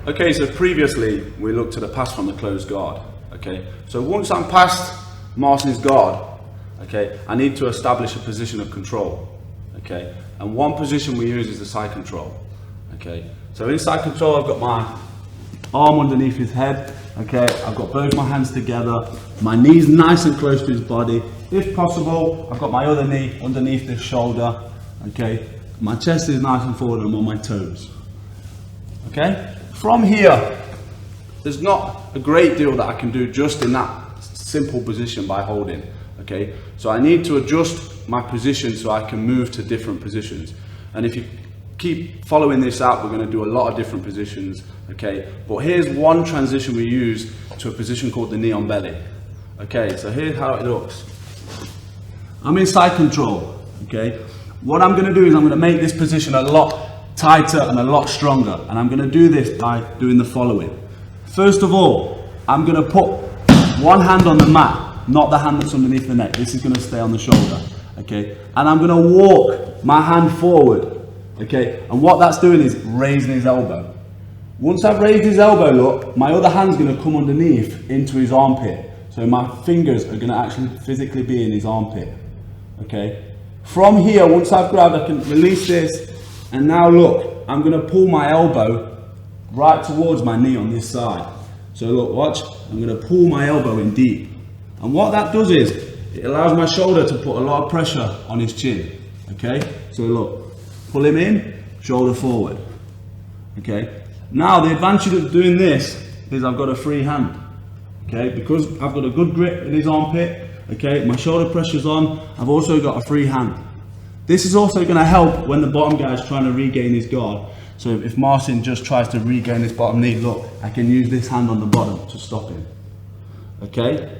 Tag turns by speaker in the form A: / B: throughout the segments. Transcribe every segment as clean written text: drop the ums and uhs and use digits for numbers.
A: Okay, so previously we looked at a pass from the closed guard. Okay, so once I'm past Marcin's guard, okay, I need to establish a position of control. Okay, and one position we use is the side control. Okay, so in side control I've got my arm underneath his head. Okay, I've got both my hands together, my knees nice and close to his body. If possible, I've got my other knee underneath his shoulder. Okay, my chest is nice and forward and I'm on my toes. Okay, from here, there's not a great deal that I can do just in that simple position by holding. Okay, so I need to adjust my position so I can move to different positions. And if you keep following this out, we're going to do a lot of different positions. Okay, but here's one transition we use to a position called the knee on belly. Okay, so here's how it looks. I'm in side control. Okay, what I'm going to do is I'm going to make this position a lot tighter and a lot stronger, and I'm going to do this by doing the following. First of all, I'm going to put one hand on the mat, not the hand that's underneath the neck. This is going to stay on the shoulder. Okay, and I'm going to walk my hand forward. Okay, and what that's doing is raising his elbow. Once I've raised his elbow, look, my other hand's going to come underneath into his armpit. So my fingers are going to actually physically be in his armpit. Okay, from here, once I've grabbed, I can release this, and now look, I'm going to pull my elbow right towards my knee on this side. So look, watch, I'm going to pull my elbow in deep. And what that does is, it allows my shoulder to put a lot of pressure on his chin. Okay, so look, pull him in, shoulder forward. Okay, now the advantage of doing this is I've got a free hand. Okay, because I've got a good grip in his armpit, okay, my shoulder pressure's on, I've also got a free hand. This is also going to help when the bottom guy is trying to regain his guard. So if Marcin just tries to regain his bottom knee, look, I can use this hand on the bottom to stop him. Okay,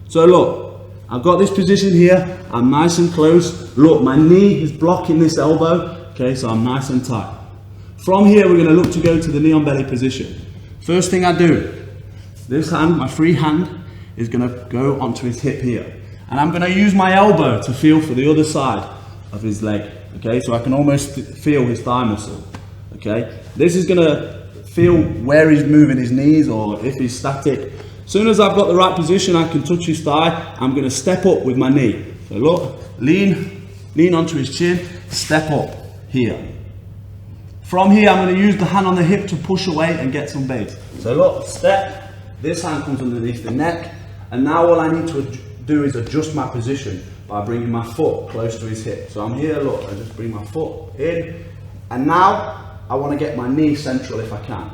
A: so look, I've got this position here, I'm nice and close. Look, my knee is blocking this elbow, okay, so I'm nice and tight. From here, we're going to look to go to the knee on belly position. First thing I do, this hand, my free hand, is going to go onto his hip here. And I'm going to use my elbow to feel for the other side of his leg, okay, so I can almost feel his thigh muscle. Okay, this is going to feel where he's moving his knees or if he's static. As soon as I've got the right position, I can touch his thigh. I'm going to step up with my knee. So look, lean onto his chin, step up here. From here, I'm going to use the hand on the hip to push away and get some base. So look, step, this hand comes underneath the neck, and now all I need to do is adjust my position by bringing my foot close to his hip. So I'm here, look, I just bring my foot in, and now I want to get my knee central if I can.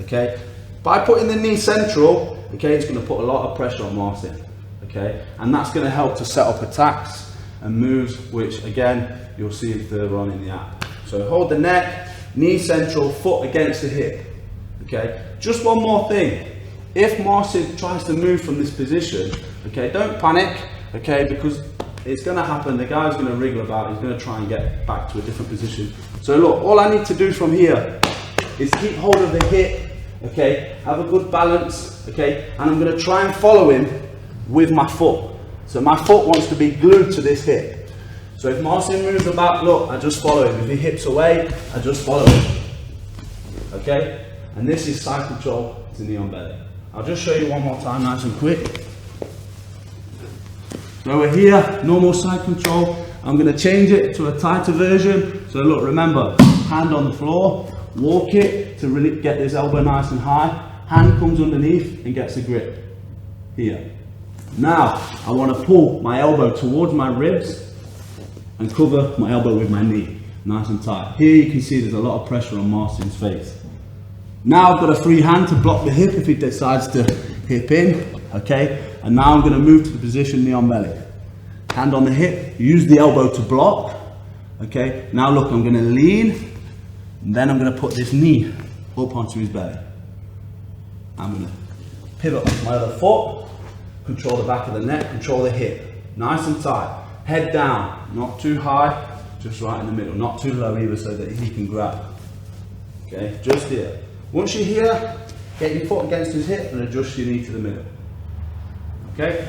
A: Okay, by putting the knee central, okay, it's going to put a lot of pressure on Marcin. Okay, and that's going to help to set up attacks and moves, which again you'll see further on in the app. So hold the neck, knee central, foot against the hip. Okay, just one more thing. If Marcin tries to move from this position, okay, don't panic, okay, because it's going to happen. The guy's going to wriggle about. He's going to try and get back to a different position. So look, all I need to do from here is keep hold of the hip, okay, have a good balance, okay, and I'm going to try and follow him with my foot. So my foot wants to be glued to this hip. So if Marcin moves about, look, I just follow him. If he hips away, I just follow him. Okay, and this is side control to knee on belly. I'll just show you one more time, nice and quick. So we're here, normal side control. I'm going to change it to a tighter version. So look, remember, hand on the floor, walk it to really get this elbow nice and high. Hand comes underneath and gets a grip here. Now, I want to pull my elbow towards my ribs and cover my elbow with my knee, nice and tight. Here you can see there's a lot of pressure on Marcin's face. Now I've got a free hand to block the hip if he decides to hip in, okay? And now I'm going to move to the position knee on belly. Hand on the hip, use the elbow to block, okay? Now look, I'm going to lean, and then I'm going to put this knee up onto his belly. I'm going to pivot onto my other foot, control the back of the neck, control the hip. Nice and tight. Head down, not too high, just right in the middle. Not too low either so that he can grab. Okay, just here. Once you're here, get your foot against his hip and adjust your knee to the middle. Okay?